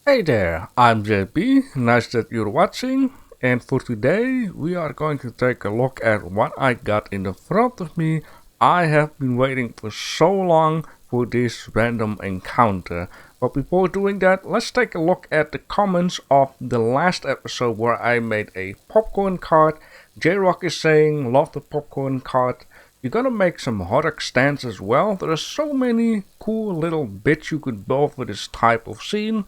Hey there, I'm JP, nice that you're watching, and for today we are going to take a look at what I got in the front of me. I have been waiting for so long for this random encounter, but before doing that, let's take a look at the comments of the last episode where I made a popcorn card. J-Rock is saying, love the popcorn card. You're gonna make some hot stands as well. There are so many cool little bits you could build for this type of scene.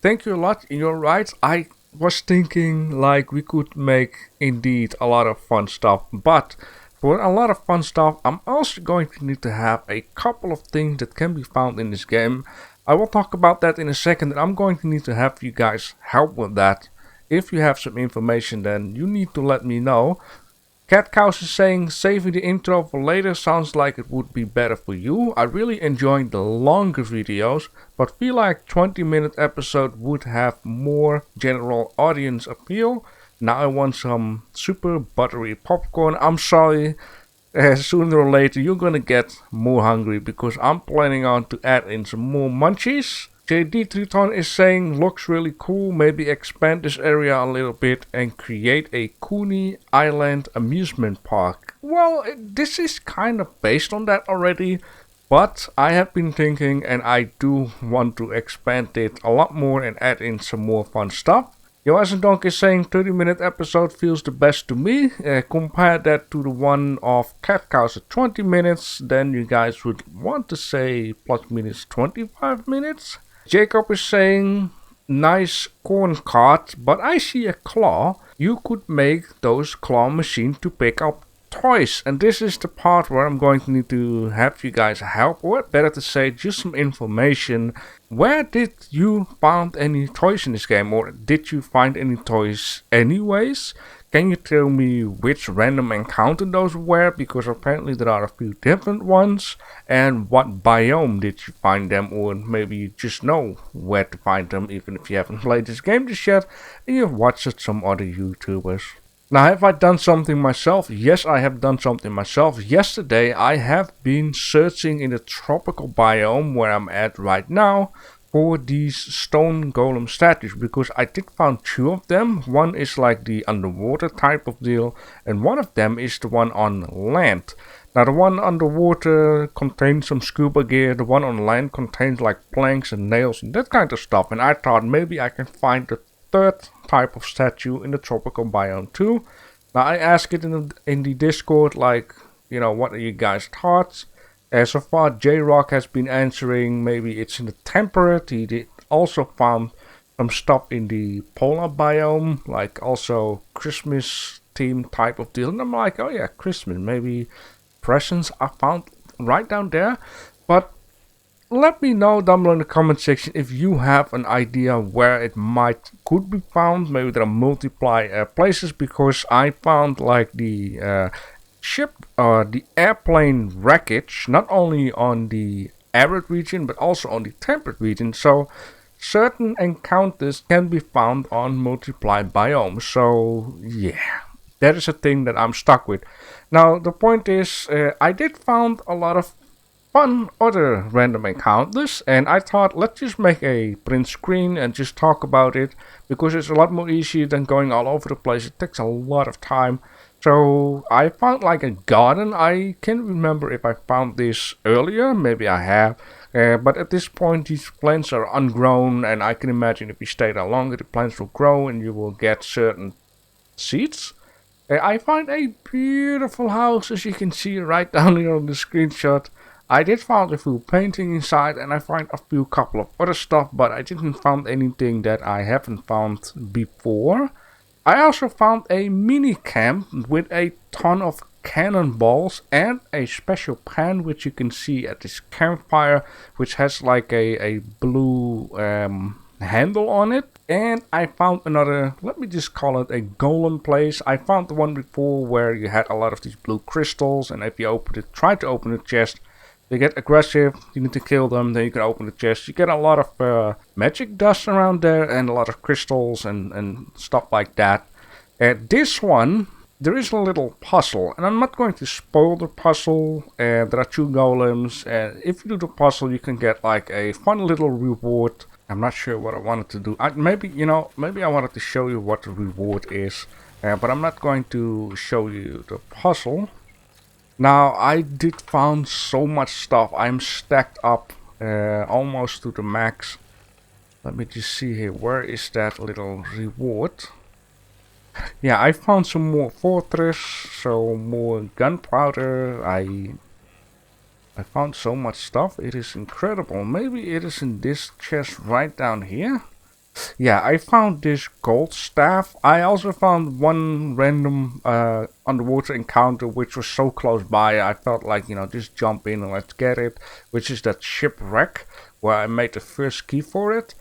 Thank you a lot. You're right. I was thinking like we could make indeed a lot of fun stuff. But for a lot of fun stuff, I'm also going to need to have a couple of things that can be found in this game. I will talk about that in a second. And I'm going to need to have you guys help with that. If you have some information, then you need to let me know. Cat Cows is saying, saving the intro for later sounds like it would be better for you. I really enjoy the longer videos, but feel like 20-minute episode would have more general audience appeal. Now I want some super buttery popcorn. I'm sorry, sooner or later you're gonna get more hungry because I'm planning on to add in some more munchies. JD Triton is saying, looks really cool, maybe expand this area a little bit and create a Coney Island amusement park. Well, this is kind of based on that already, but I have been thinking and I do want to expand it a lot more and add in some more fun stuff. Yoasendonk is saying 30-minute episode feels the best to me. Compare that to the one of Cat Cows at 20 minutes, then you guys would want to say plus minus 25 minutes. Jacob is saying, nice corn cart, but I see a claw. You could make those claw machines to pick up toys. And this is the part where I'm going to need to have you guys help, or better to say, just some information. Where did you find any toys in this game, or did you find any toys anyways? Can you tell me which random encounter those were? Because apparently there are a few different ones. And what biome did you find them? Or maybe you just know where to find them, even if you haven't played this game just yet and you've watched some other YouTubers. Now, have I done something myself? Yes, I have done something myself. Yesterday, I have been searching in the tropical biome where I'm at right now for these stone golem statues, because I did find two of them. One is like the underwater type of deal, and one of them is the one on land. Now the one underwater contains some scuba gear, the one on land contains like planks and nails and that kind of stuff, and I thought maybe I can find the third type of statue in the tropical biome too. Now I asked it in the Discord, like, you know, what are you guys' thoughts? So far, J-Rock has been answering, maybe it's in the temperate. He did also found some stuff in the polar biome, like also Christmas theme type of deal. And I'm like, oh yeah, Christmas, maybe presents are found right down there. But let me know down below in the comment section if you have an idea where it could be found. Maybe there are multiple places, because I found like the the airplane wreckage not only on the arid region but also on the temperate region, so certain encounters can be found on multiply biomes. So yeah, that is a thing that I'm stuck with. Now the point is, I did found a lot of fun other random encounters, and I thought let's just make a print screen and just talk about it, because it's a lot more easier than going all over the place. It takes a lot of time. So I found like a garden. I can't remember if I found this earlier, maybe I have, but at this point these plants are ungrown, and I can imagine if you stay there longer the plants will grow and you will get certain seeds. I find a beautiful house, as you can see right down here on the screenshot. I did find a few painting inside, and I find a couple of other stuff, but I didn't find anything that I haven't found before. I also found a mini camp with a ton of cannonballs and a special pan, which you can see at this campfire, which has like a blue handle on it. And I found another, let me just call it a golem place. I found the one before where you had a lot of these blue crystals, and if you try to open the chest, they get aggressive, you need to kill them, then you can open the chest. You get a lot of magic dust around there and a lot of crystals and stuff like that. This one, there is a little puzzle, and I'm not going to spoil the puzzle. There are two golems, and if you do the puzzle you can get like a fun little reward. I'm not sure what I wanted to do. Maybe, you know, maybe I wanted to show you what the reward is. But I'm not going to show you the puzzle. Now, I did found so much stuff. I'm stacked up almost to the max. Let me just see here. Where is that little reward? Yeah, I found some more fortress, so more gunpowder. I found so much stuff. It is incredible. Maybe it is in this chest right down here. Yeah, I found this gold staff. I also found one random underwater encounter which was so close by. I felt like, you know, just jump in and let's get it. Which is that shipwreck where I made the first key for it.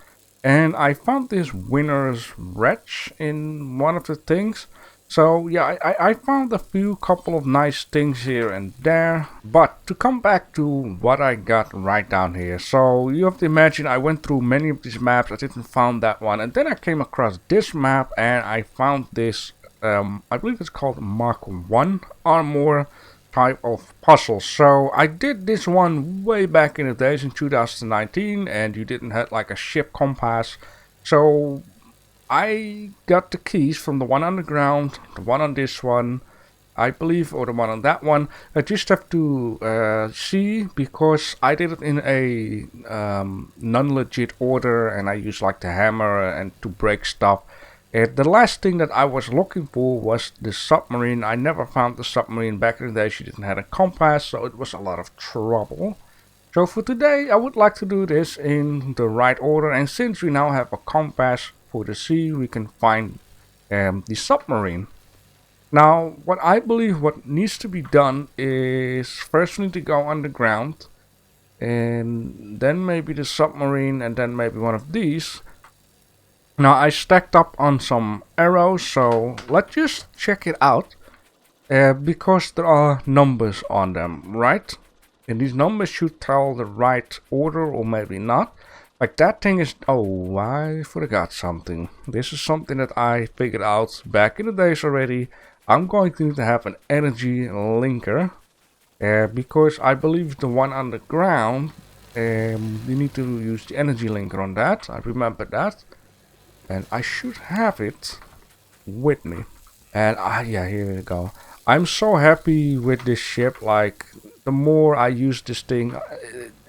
And I found this winner's wretch in one of the things. So yeah, I found a couple of nice things here and there. But to come back to what I got right down here. So you have to imagine I went through many of these maps. I didn't find that one. And then I came across this map and I found this, I believe it's called Mark 1 armor type of puzzle. So I did this one way back in the days in 2019 and you didn't have like a ship compass. So I got the keys from the one on the ground, the one on this one, I believe, or the one on that one. I just have to see, because I did it in a non-legit order and I used like the hammer and to break stuff. The last thing that I was looking for was the submarine. I never found the submarine back in the day. She didn't have a compass, so it was a lot of trouble. So for today I would like to do this in the right order, and since we now have a compass for the sea, we can find the submarine. Now what I believe what needs to be done is first we need to go underground, and then maybe the submarine, and then maybe one of these. Now I stacked up on some arrows, so let's just check it out, because there are numbers on them, right? And these numbers should tell the right order, or maybe not. Like that thing is... Oh, I forgot something. This is something that I figured out back in the days already. I'm going to need to have an energy linker. Because I believe the one on the ground, you need to use the energy linker on that. I remember that. And I should have it with me. And yeah, here we go. I'm so happy with this ship. Like, the more I use this thing,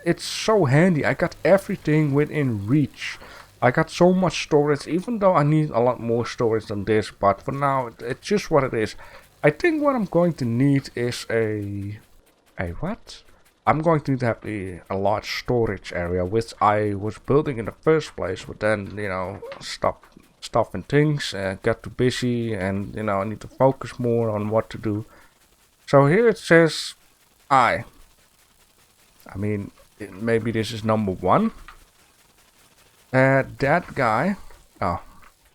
it's so handy. I got everything within reach. I got so much storage, even though I need a lot more storage than this. But for now, it's just what it is. I think what I'm going to need is a what? I'm going to need to have a large storage area, which I was building in the first place. But then, you know, stuff and things got too busy, and you know, I need to focus more on what to do. So here it says I mean, maybe this is number 1. That guy. Oh.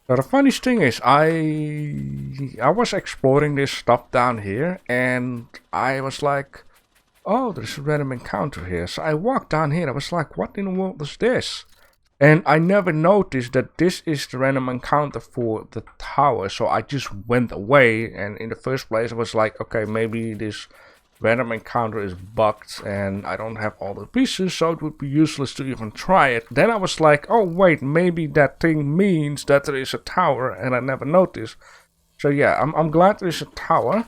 So the funniest thing is, I was exploring this stuff down here, and I was like, oh, there's a random encounter here. So I walked down here. I was like, what in the world is this? And I never noticed that this is the random encounter for the tower. So I just went away. And in the first place, I was like, okay, maybe this random encounter is bugged and I don't have all the pieces, so it would be useless to even try it. Then I was like, oh wait, maybe that thing means that there is a tower, and I never noticed. So yeah, I'm glad there is a tower.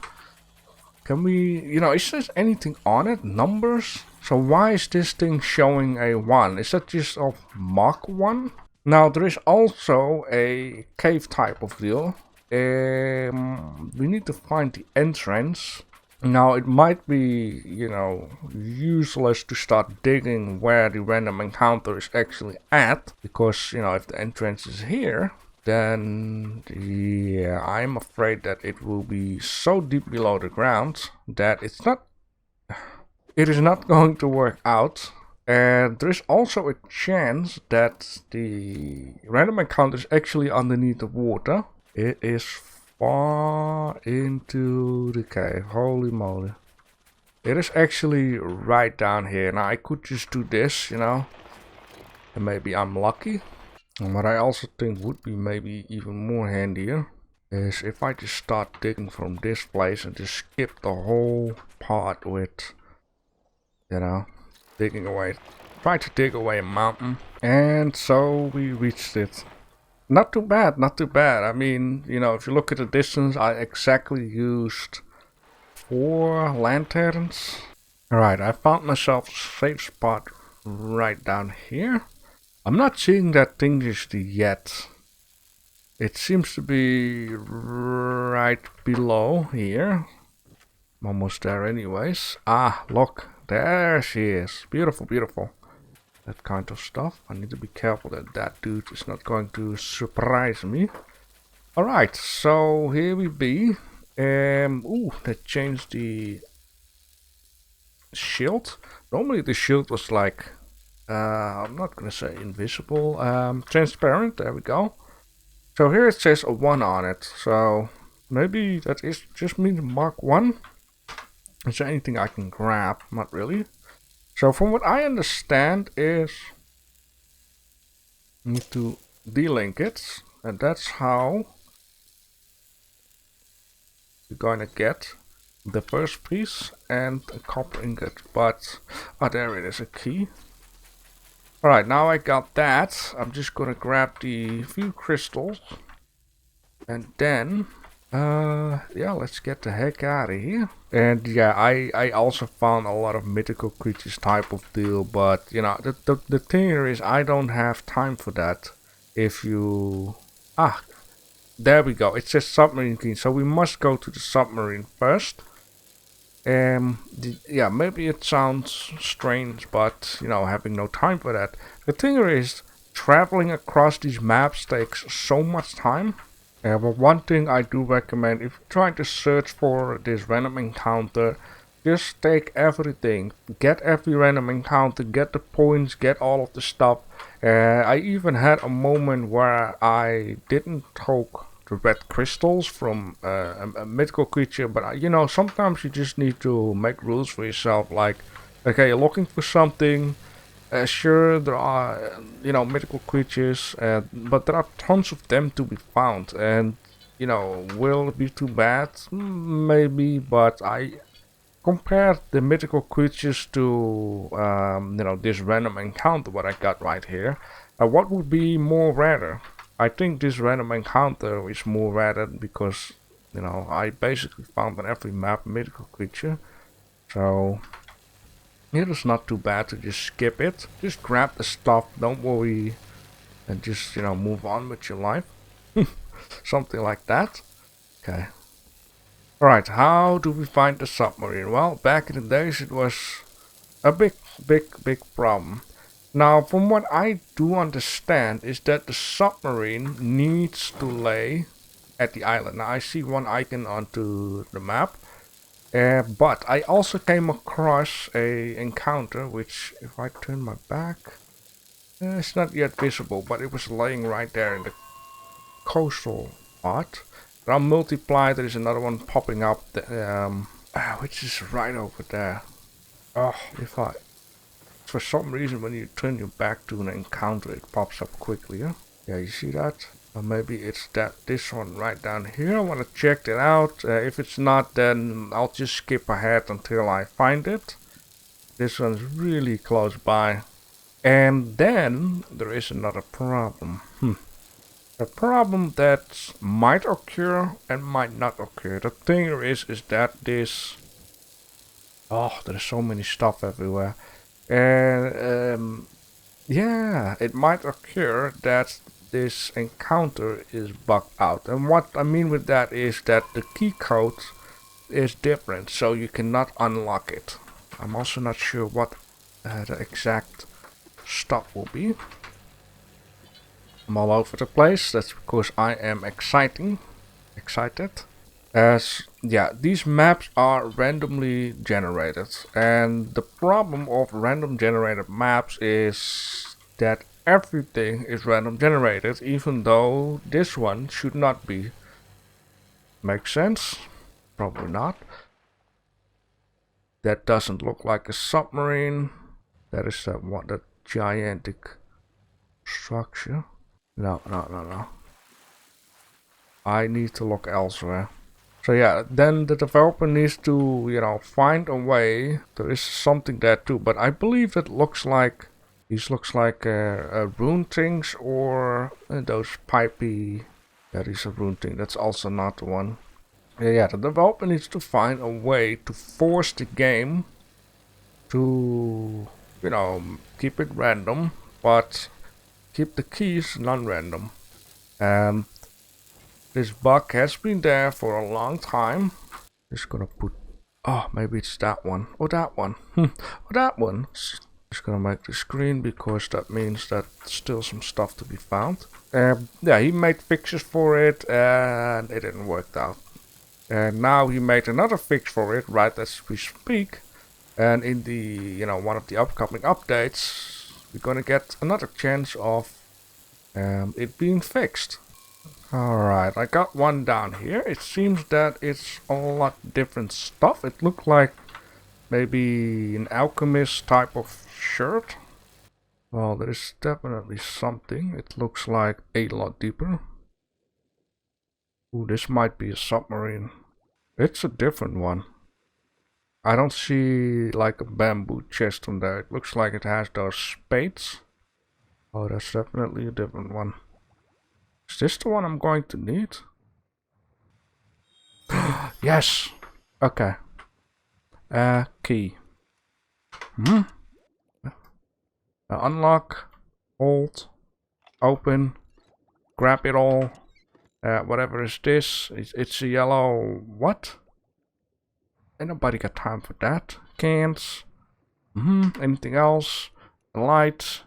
Can we, you know, is there anything on it? Numbers? So why is this thing showing a 1? Is that just of Mach 1? Now there is also a cave type of deal. We need to find the entrance. Now it might be, you know, useless to start digging where the random encounter is actually at, because, you know, if the entrance is here, then yeah, I'm afraid that it will be so deep below the ground that it is not going to work out. And there is also a chance that the random encounter is actually underneath the water. It is far into the cave. Holy moly. It is actually right down here. Now I could just do this, you know, and maybe I'm lucky. And what I also think would be maybe even more handier is if I just start digging from this place and just skip the whole part with, you know, digging away tried to dig away a mountain, and so we reached it. Not too bad, not too bad. I mean, you know, if you look at the distance, I exactly used 4 lanterns. Alright, I found myself a safe spot right down here. I'm not seeing that thing just yet. It seems to be right below here. I'm almost there anyways. Ah, look, there she is. Beautiful, beautiful. That kind of stuff. I need to be careful that that dude is not going to surprise me. Alright, so here we be. Ooh, they changed the shield. Normally the shield was like, I'm not gonna say invisible, transparent, there we go. So here it says a 1 on it, so maybe that is just means Mark 1. Is there anything I can grab? Not really. So from what I understand is, I need to delink it, and that's how you're gonna get the first piece and a copper ingot. But, oh, there it is, a key. Alright, now I got that. I'm just gonna grab the few crystals. And then, yeah, let's get the heck out of here. And yeah, I also found a lot of mythical creatures type of deal. But, you know, the thing here is I don't have time for that. If you... Ah, there we go. It says submarine key. So we must go to the submarine first. Yeah, maybe it sounds strange, but, you know, having no time for that. The thing is, traveling across these maps takes so much time. But one thing I do recommend, if you're trying to search for this random encounter, just take everything. Get every random encounter, get the points, get all of the stuff. I even had a moment where I didn't poke the red crystals from a mythical creature, but you know, sometimes you just need to make rules for yourself, like, okay, you're looking for something, sure, there are, you know, mythical creatures, but there are tons of them to be found, and, you know, will it be too bad? Maybe, but I compared the mythical creatures to, you know, this random encounter, what I got right here. What would be more rare? I think this random encounter is more rare because, you know, I basically found on every map a mythical creature. So, it is not too bad to just skip it. Just grab the stuff, don't worry, and just, you know, move on with your life. Something like that. Okay. Alright, how do we find the submarine? Well, back in the days it was a big problem. Now, from what I do understand is that the submarine needs to lay at the island. Now, I see one icon onto the map. But I also came across a encounter, which, if I turn my back, it's not yet visible, but it was laying right there in the coastal part. There are multiply, there is another one popping up, which is right over there. Oh, if I... For some reason, when you turn your back to an encounter, it pops up quickly, huh? Yeah, you see that? Or maybe it's this one right down here. I want to check it out. If it's not, then I'll just skip ahead until I find it. This one's really close by. And then there is another problem. A problem that might occur and might not occur. The thing is that this... Oh, there's so many stuff everywhere. And yeah, it might occur that this encounter is bugged out. And what I mean with that is that the key code is different, so you cannot unlock it. I'm also not sure what the exact stuff will be. I'm all over the place. That's because I am excited. As yeah, these maps are randomly generated, and the problem of random generated maps is that everything is random generated, even though this one should not be. Makes sense? Probably not. That doesn't look like a submarine. That is that gigantic structure. No. I need to look elsewhere. So yeah, then the developer needs to, you know, find a way. There is something there too, but I believe it looks like These looks like rune things or those pipey. Yeah, these are rune things. That's also not the one. Yeah, the developer needs to find a way to force the game to, you know, keep it random, but keep the keys non-random. And this bug has been there for a long time. Just gonna put, oh, maybe it's that one, or that one, or that one. Just gonna make the screen because that means that still some stuff to be found. Yeah, he made fixes for it and it didn't work out. And now he made another fix for it right as we speak. And in the, you know, one of the upcoming updates, we're gonna get another chance of it being fixed. Alright, I got one down here. It seems that it's a lot different stuff. It looked like maybe an alchemist type of shirt. Well, there is definitely something. It looks like a lot deeper. Ooh, this might be a submarine. It's a different one. I don't see like a bamboo chest on there. It looks like it has those spades. Oh, that's definitely a different one. Is this the one I'm going to need? Yes! Okay. Key. Unlock. Hold. Open. Grab it all. Whatever is this? It's a yellow... What? Ain't nobody got time for that. Cans. Anything else? Light.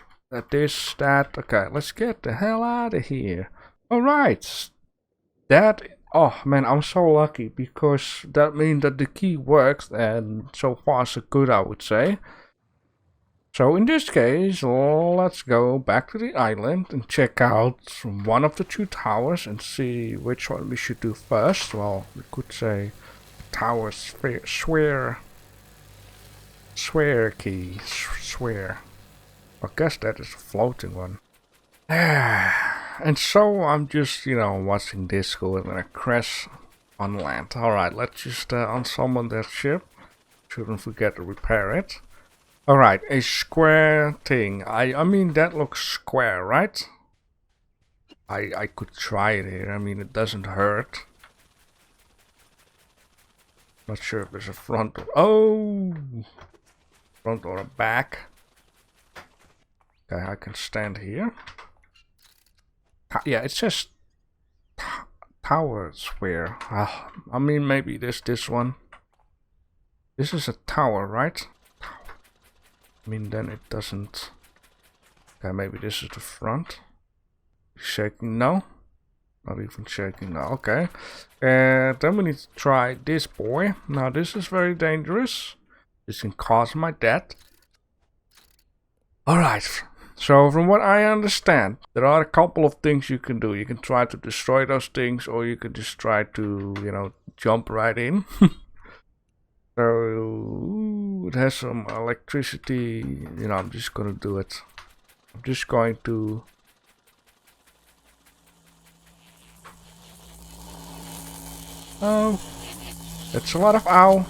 This, that. Okay, let's get the hell out of here. Alright. That... Oh man, I'm so lucky because that means that the key works and so far so good, I would say. So in this case, let's go back to the island and check out one of the two towers and see which one we should do first. Well, we could say tower swear key, swear. I guess that is a floating one. And so I'm just, you know, watching this go and gonna crash on land. Alright, let's just unsummon that ship. Shouldn't forget to repair it. Alright, a square thing. I mean, that looks square, right? I could try it here. I mean, it doesn't hurt. Not sure if there's a front or... Oh! Front or a back. Okay, I can stand here. Yeah, it says tower square. I mean, maybe this one. This is a tower, right? I mean, then it doesn't... Okay, maybe this is the front. Shaking? No. Not even shaking now. Okay. Then we need to try this boy. Now, this is very dangerous. This can cause my death. Alright. So, from what I understand, there are a couple of things you can do. You can try to destroy those things, or you can just try to, you know, jump right in. So, it has some electricity. You know, I'm just gonna do it. I'm just going to... Oh, that's a lot of owl.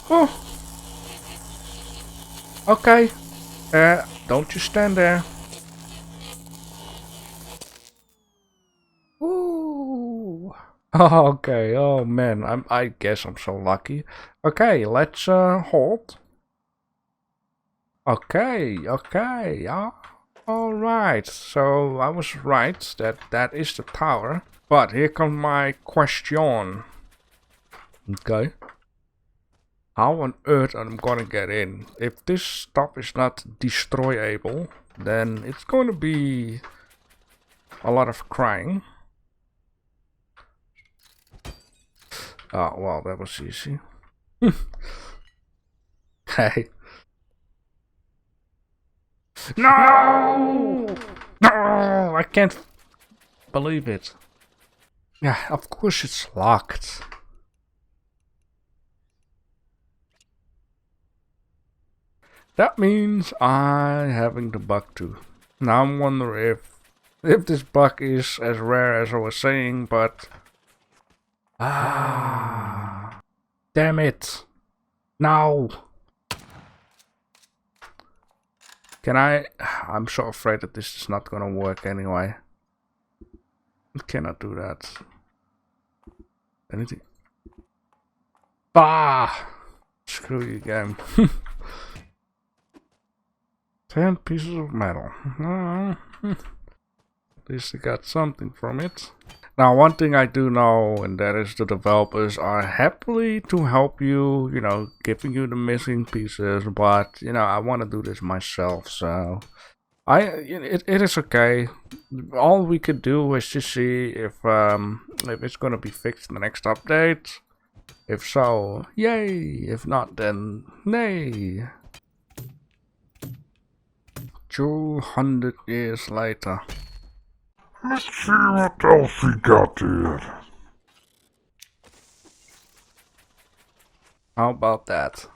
Oh. Okay. Don't you stand there. Ooh. Oh, okay. Oh man, I guess I'm so lucky. Okay, let's hold. Okay. Alright, so I was right that is the tower. But here comes my question. Okay. How on earth am I gonna get in? If this stuff is not destroyable, then it's going to be a lot of crying. Oh, well, that was easy. Hey. No! No! I can't believe it. Yeah, of course it's locked. That means I'm having the bug too. Now I'm wondering if this bug is as rare as I was saying, but Ah, damn it. No. Can I? I'm so afraid that this is not gonna work anyway. I cannot do that. Anything? Bah! Screw you, game. 10 pieces of metal. At least I got something from it. Now, one thing I do know, and that is the developers are happily to help you, you know, giving you the missing pieces, but, you know, I want to do this myself, so it is okay. All we could do is just see if it's gonna be fixed in the next update. If so, yay! If not, then nay. 200 years later. Let's see what else we got here. How about that?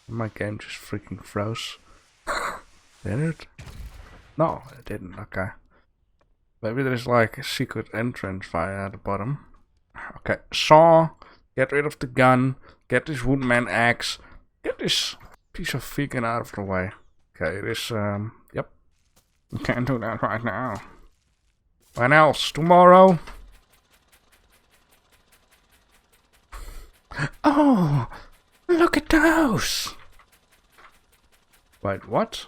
My game just freaking froze. Did it? No, it didn't. Okay. Maybe there's like a secret entrance via the bottom. Okay, saw. Get rid of the gun. Get this woodman axe. Get this piece of vegan out of the way. Okay, this, yep. You can't do that right now. When else? Tomorrow? Oh! Look at those! Wait, what?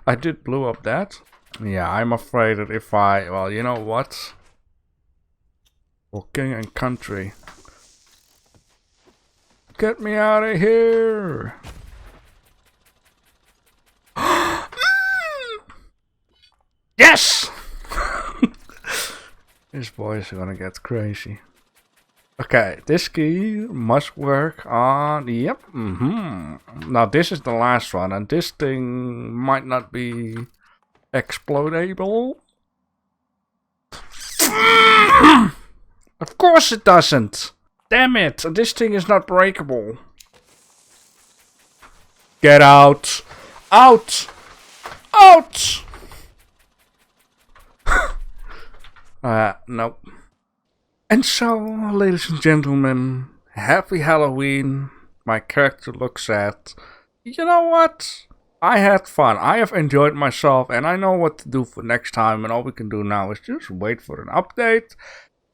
I did blow up that? Yeah, I'm afraid that if I... Well, you know what? For king and country. Get me out of here! Yes! This boy is gonna get crazy. Okay, this key must work on... Yep, Now this is the last one, and this thing might not be explodable. Of course it doesn't! Damn it, this thing is not breakable. Get out! Out! Out! Nope. And so, ladies and gentlemen, happy Halloween. My character looks sad. You know what? I had fun. I have enjoyed myself, and I know what to do for next time, and all we can do now is just wait for an update.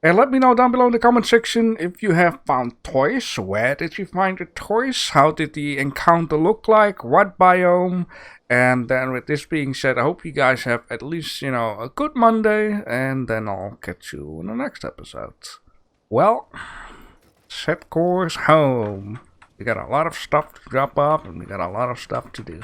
And let me know down below in the comment section if you have found toys. Where did you find the toys? How did the encounter look like? What biome? And then with this being said, I hope you guys have at least, you know, a good Monday. And then I'll catch you in the next episode. Well, set course home. We got a lot of stuff to drop off and we got a lot of stuff to do.